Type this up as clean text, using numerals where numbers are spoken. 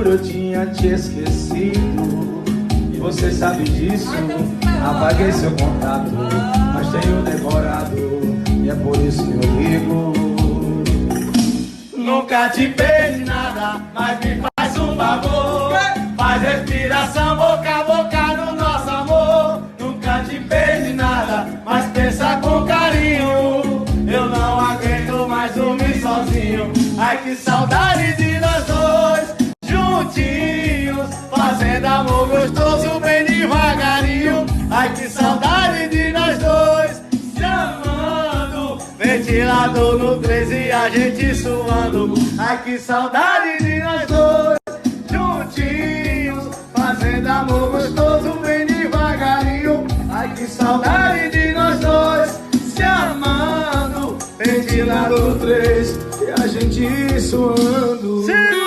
juro eu tinha te esquecido. E você sabe disso. Apaguei seu contato, mas tenho demorado. E é por isso que eu ligo. Nunca te pedi nada, mas me faz um favor. Faz respiração boca a boca no nosso amor. Nunca te pedi nada, mas pensa com carinho. Eu não aguento mais dormir sozinho. Ai, que saudade de nós dois juntinhos, fazendo amor gostoso bem devagarinho. Ai, que saudade de nós dois se amando. Ventilador no 13 e a gente suando. Ai, que saudade de nós dois juntinhos, fazendo amor gostoso bem devagarinho. Ai, que saudade de nós dois se amando. Ventilador no 3 e a gente suando. Sim.